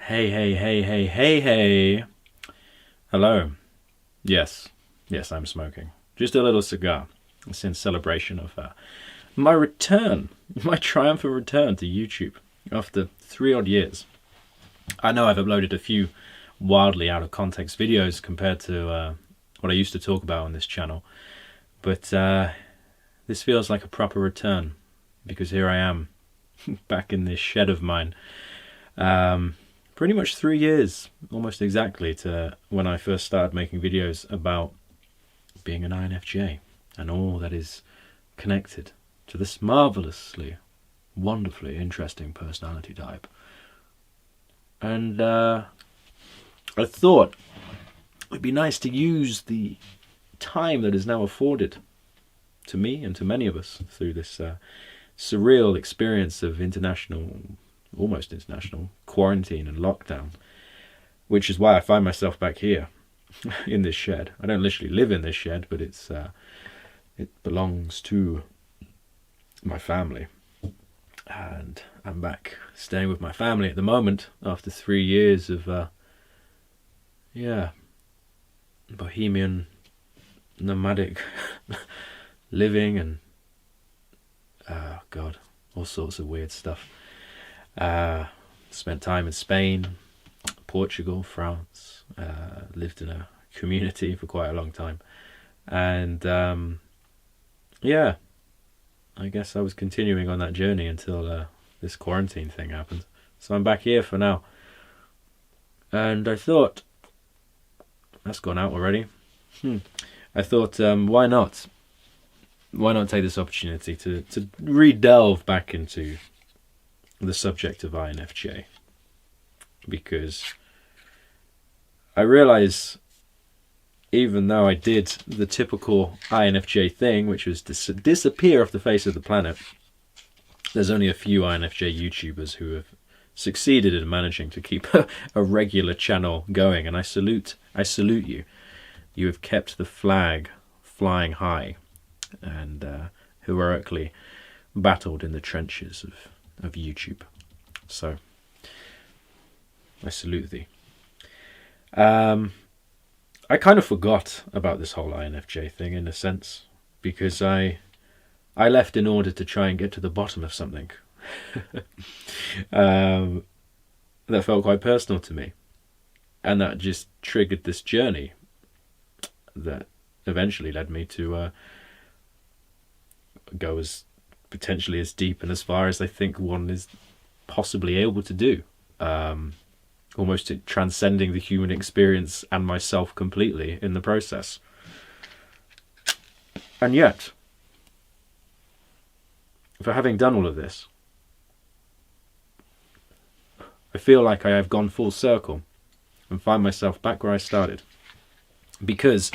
Hey, hey, hey, hey, hey, hey. Hello. Yes, I'm smoking. Just a little cigar. It's in celebration of my return, my triumphant return to YouTube after 3 odd years. I know I've uploaded a few wildly out of context videos compared to what I used to talk about on this channel, but this feels like a proper return because here I am back in this shed of mine. Pretty much 3 years, almost exactly, to when I first started making videos about being an INFJ and all that is connected to this marvelously, wonderfully interesting personality type. And I thought it'd be nice to use the time that is now afforded to me and to many of us through this surreal experience of almost international quarantine and lockdown, which is why I find myself back here in this shed. I don't literally live in this shed, but it belongs to my family, and I'm back staying with my family at the moment after 3 years of bohemian nomadic living and God, all sorts of weird stuff. Spent time in Spain, Portugal, France, lived in a community for quite a long time, and I guess I was continuing on that journey until this quarantine thing happened. So I'm back here for now, and I thought, that's gone out already. I thought, why not take this opportunity to re-delve back into the subject of INFJ, because I realise, even though I did the typical INFJ thing, which was disappear off the face of the planet, there's only a few INFJ YouTubers who have succeeded in managing to keep a regular channel going, and I salute you. You have kept the flag flying high and heroically battled in the trenches of YouTube. So I salute thee. I kind of forgot about this whole INFJ thing in a sense, because I left in order to try and get to the bottom of something that felt quite personal to me, and that just triggered this journey that eventually led me to go as potentially as deep and as far as I think one is possibly able to do, almost transcending the human experience and myself completely in the process. And yet, for having done all of this, I feel like I have gone full circle and find myself back where I started, because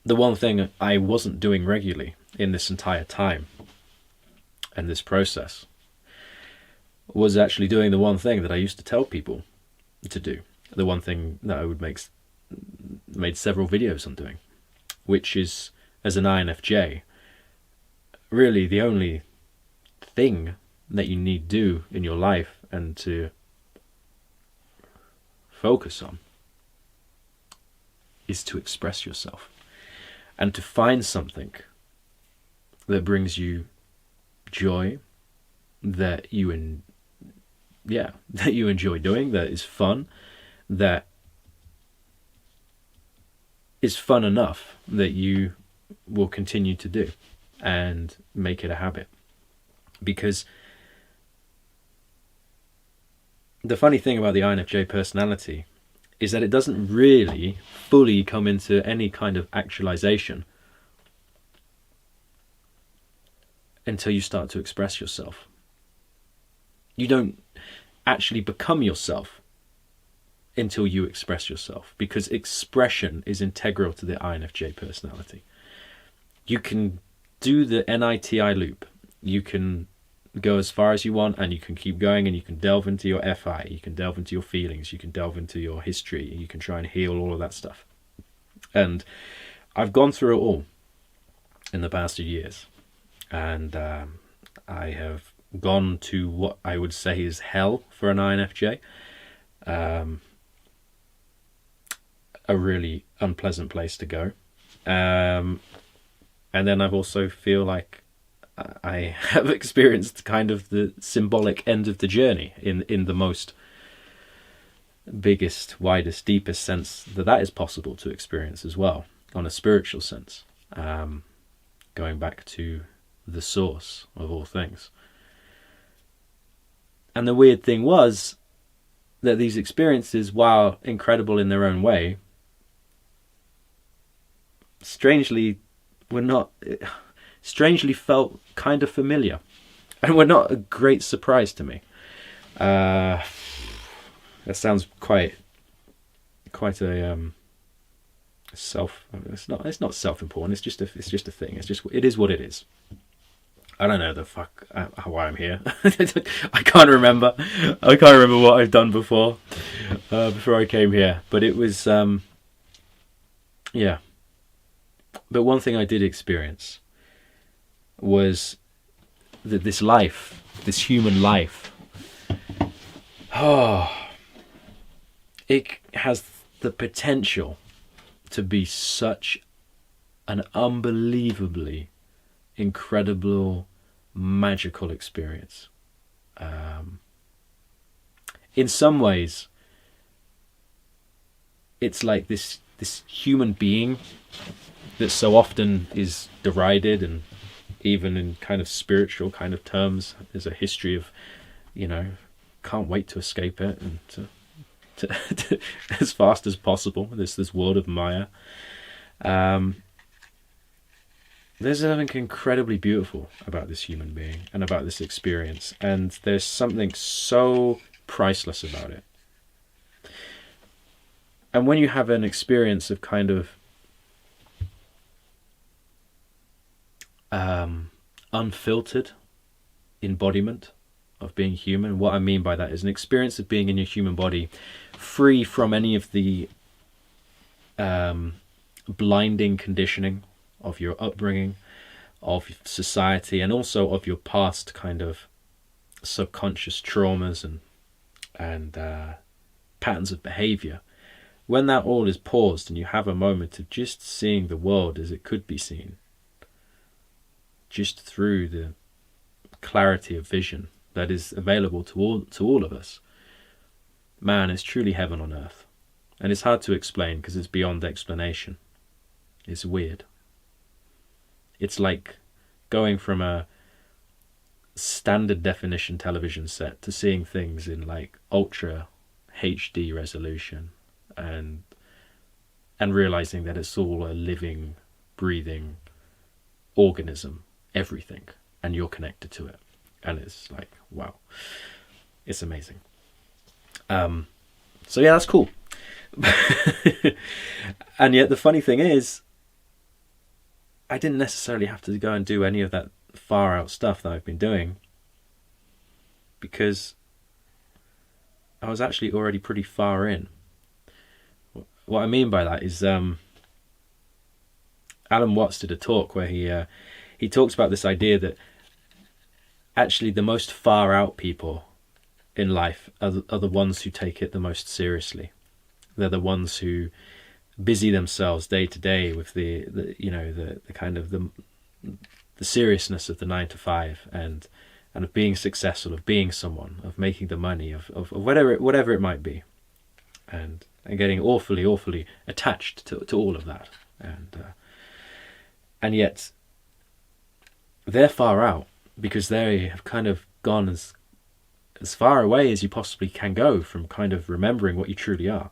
the one thing I wasn't doing regularly in this entire time and this process was actually doing the one thing that I used to tell people to do, the one thing that I would made several videos on doing, which is, as an INFJ, really the only thing that you need to do in your life and to focus on is to express yourself and to find something that brings you joy, that you enjoy doing, that is fun, that is fun enough that you will continue to do and make it a habit. Because the funny thing about the INFJ personality is that it doesn't really fully come into any kind of actualization until you start to express yourself. You don't actually become yourself until you express yourself, because expression is integral to the INFJ personality. You can do the NITI loop. You can go as far as you want, and you can keep going, and you can delve into your FI, you can delve into your feelings, you can delve into your history, you can try and heal all of that stuff. And I've gone through it all in the past few years, and I have gone to what I would say is hell for an INFJ. A really unpleasant place to go. And then I've also feel like I have experienced kind of the symbolic end of the journey in the most biggest, widest, deepest sense that is possible to experience as well, on a spiritual sense, going back to the source of all things. And the weird thing was that these experiences, while incredible in their own way, strangely felt kind of familiar, and were not a great surprise to me. That sounds quite a It's not self-important. It's just a thing. It is what it is. I don't know why I'm here. I can't remember what I've done before I came here. But it was yeah. But one thing I did experience was that this human life, it has the potential to be such an unbelievably incredible, magical experience. In some ways, it's like this human being that so often is derided, and even in kind of spiritual kind of terms, there's a history of, can't wait to escape it and to as fast as possible. This world of Maya. There's something incredibly beautiful about this human being and about this experience, and there's something so priceless about it. And when you have an experience of kind of unfiltered embodiment of being human, what I mean by that is an experience of being in your human body free from any of the blinding conditioning of your upbringing, of society, and also of your past kind of subconscious traumas and patterns of behavior. When that all is paused and you have a moment of just seeing the world as it could be seen, just through the clarity of vision that is available to all of us, man, it's truly heaven on earth. And it's hard to explain because it's beyond explanation. It's weird. It's like going from a standard definition television set to seeing things in like ultra HD resolution, and realizing that it's all a living, breathing organism, everything, and you're connected to it. And it's like, wow, it's amazing. So yeah, that's cool. And yet the funny thing is, I didn't necessarily have to go and do any of that far out stuff that I've been doing, because I was actually already pretty far in. What I mean by that is, Alan Watts did a talk where he talks about this idea that actually the most far out people in life are the ones who take it the most seriously. They're the ones who busy themselves day to day with the kind of the seriousness of the 9 to 5 and of being successful, of being someone, of making the money, of whatever it might be, and getting awfully attached to all of that, and yet they're far out because they have kind of gone as far away as you possibly can go from kind of remembering what you truly are.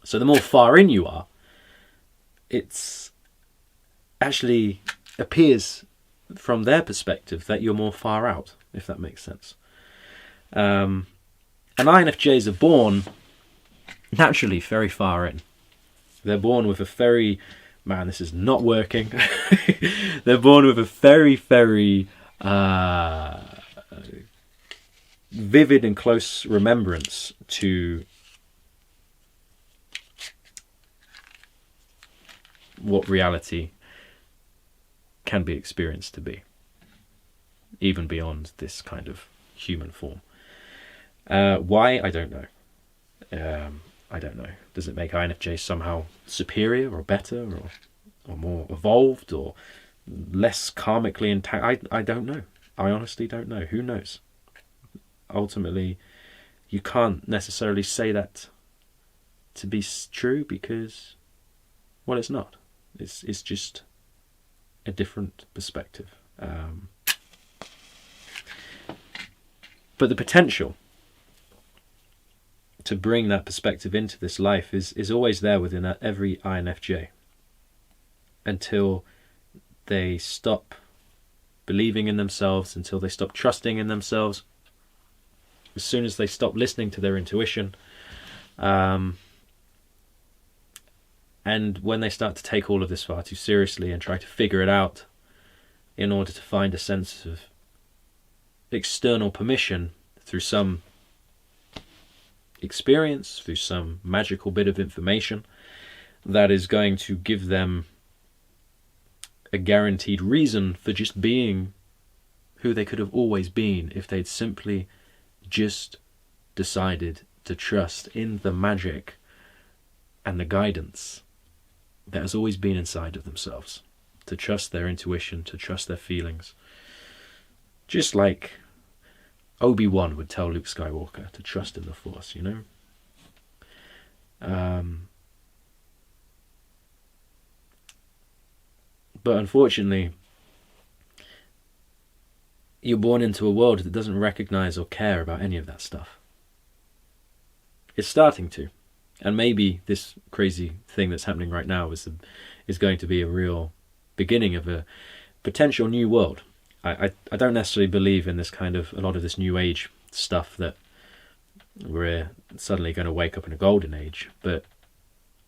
So the more far in you are, it's actually appears from their perspective that you're more far out, if that makes sense. And INFJs are born naturally very far in. They're born with a very, man, this is not working. They're born with a very, very vivid and close remembrance to what reality can be experienced to be. even beyond this kind of human form. Why? I don't know. I don't know. Does it make INFJs somehow superior or better or more evolved or less karmically intact? I don't know. I honestly don't know. Who knows? Ultimately, you can't necessarily say that to be true because, well, it's not. It's just a different perspective. But the potential to bring that perspective into this life is always there within every INFJ until they stop believing in themselves, until they stop trusting in themselves. As soon as they stop listening to their intuition, and when they start to take all of this far too seriously and try to figure it out in order to find a sense of external permission through some experience, through some magical bit of information that is going to give them a guaranteed reason for just being who they could have always been if they'd simply just decided to trust in the magic and the guidance that has always been inside of themselves, to trust their intuition, to trust their feelings. Just like Obi-Wan would tell Luke Skywalker to trust in the Force, you know? But unfortunately, you're born into a world that doesn't recognize or care about any of that stuff. It's starting to. And maybe this crazy thing that's happening right now is going to be a real beginning of a potential new world. I don't necessarily believe in this kind of, a lot of this new age stuff that we're suddenly going to wake up in a golden age, but,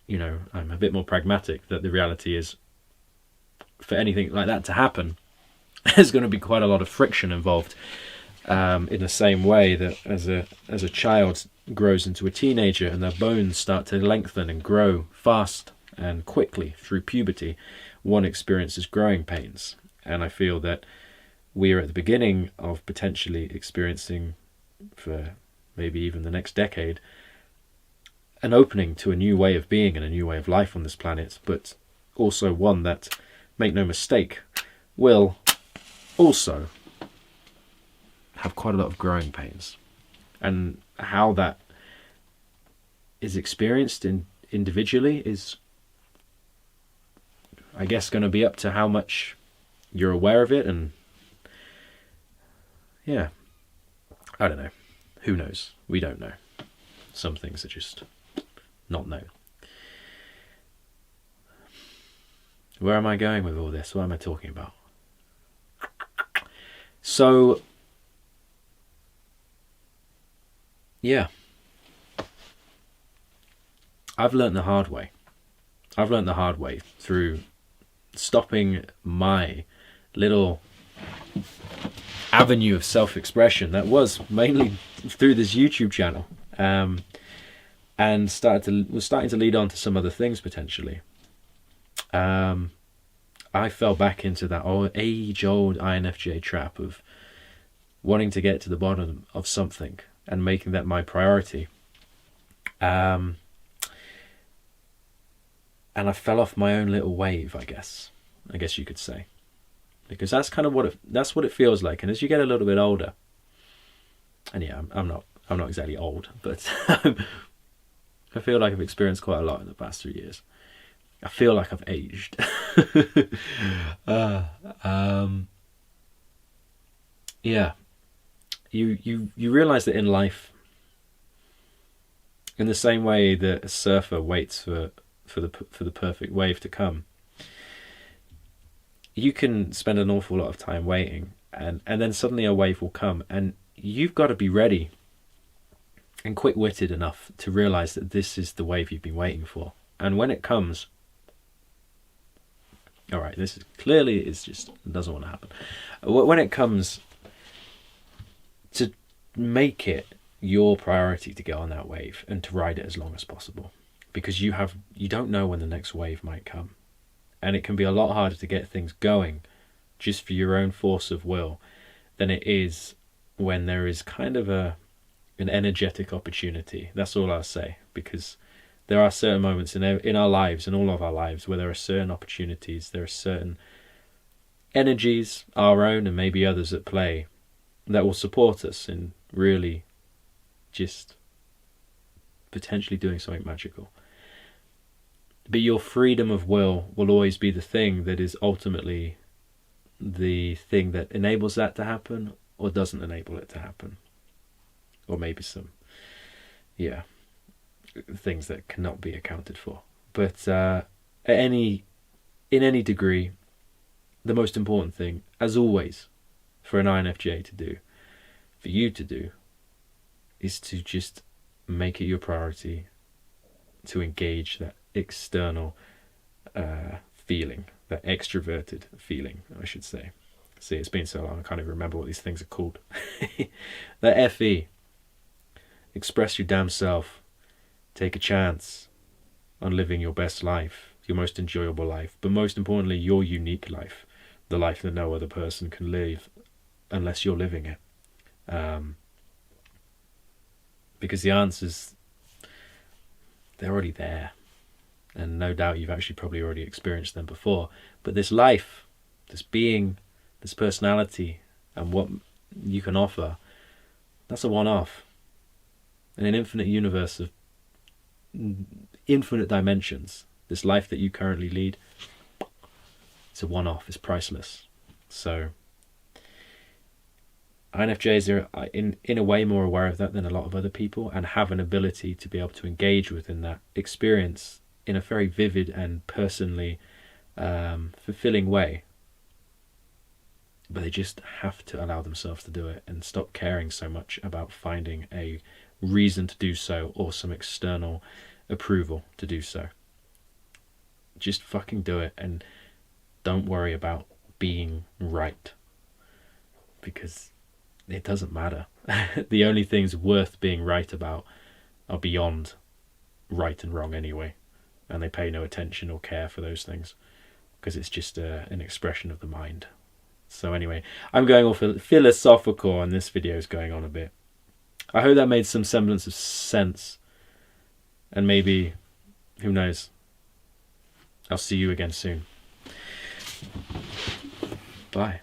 you know, I'm a bit more pragmatic that the reality is, for anything like that to happen, there's going to be quite a lot of friction involved, in the same way that as a child grows into a teenager and their bones start to lengthen and grow fast and quickly through puberty, one experiences growing pains. And I feel that we are at the beginning of potentially experiencing, for maybe even the next decade, an opening to a new way of being and a new way of life on this planet, but also one that, make no mistake, will also have quite a lot of growing pains. And how that is experienced individually is, I guess, going to be up to how much you're aware of it. And yeah, I don't know. Who knows? We don't know. Some things are just not known. Where am I going with all this? What am I talking about? So, yeah. I've learnt the hard way. I've learnt the hard way through stopping my little avenue of self-expression that was mainly through this YouTube channel, and was starting to lead on to some other things potentially. I fell back into that age-old INFJ trap of wanting to get to the bottom of something and making that my priority. And I fell off my own little wave, I guess you could say, because that's kind of what it feels like. And as you get a little bit older, and yeah, I'm not exactly old, but I feel like I've experienced quite a lot in the past 3 years. I feel like I've aged. Yeah, you realise that in life, in the same way that a surfer waits for the perfect wave to come, you can spend an awful lot of time waiting, and then suddenly a wave will come, and you've got to be ready and quick-witted enough to realise that this is the wave you've been waiting for. And when it comes, all right, this is clearly, it doesn't want to happen. When it comes, to make it your priority to go on that wave and to ride it as long as possible, because you don't know when the next wave might come, and it can be a lot harder to get things going just for your own force of will than it is when there is kind of an energetic opportunity. That's all I'll say, because there are certain moments in our lives, in all of our lives, where there are certain opportunities, there are certain energies, our own and maybe others at play, that will support us in really just potentially doing something magical. But your freedom of will always be the thing that is ultimately the thing that enables that to happen or doesn't enable it to happen. Or maybe some, things that cannot be accounted for. But in any degree, the most important thing, as always, for an INFJ to do, for you to do, is to just make it your priority to engage that external feeling, that extroverted feeling, I should say. See, it's been so long, I can't even remember what these things are called. The FE. Express your damn self. Take a chance on living your best life, your most enjoyable life, but most importantly, your unique life, the life that no other person can live unless you're living it. Because the answers, they're already there. And no doubt you've actually probably already experienced them before. But this life, this being, this personality, and what you can offer, that's a one-off. In an infinite universe of infinite dimensions, this life that you currently lead, it's a one-off, it's priceless. So INFJs are in a way more aware of that than a lot of other people, and have an ability to be able to engage within that experience in a very vivid and personally fulfilling way. But they just have to allow themselves to do it and stop caring so much about finding a reason to do so or some external approval to do so. Just fucking do it, and don't worry about being right, because it doesn't matter. The only things worth being right about are beyond right and wrong anyway, and they pay no attention or care for those things, because it's just an expression of the mind. So anyway, I'm going all philosophical, and this video is going on a bit. I hope that made some semblance of sense, and maybe, who knows, I'll see you again soon. Bye.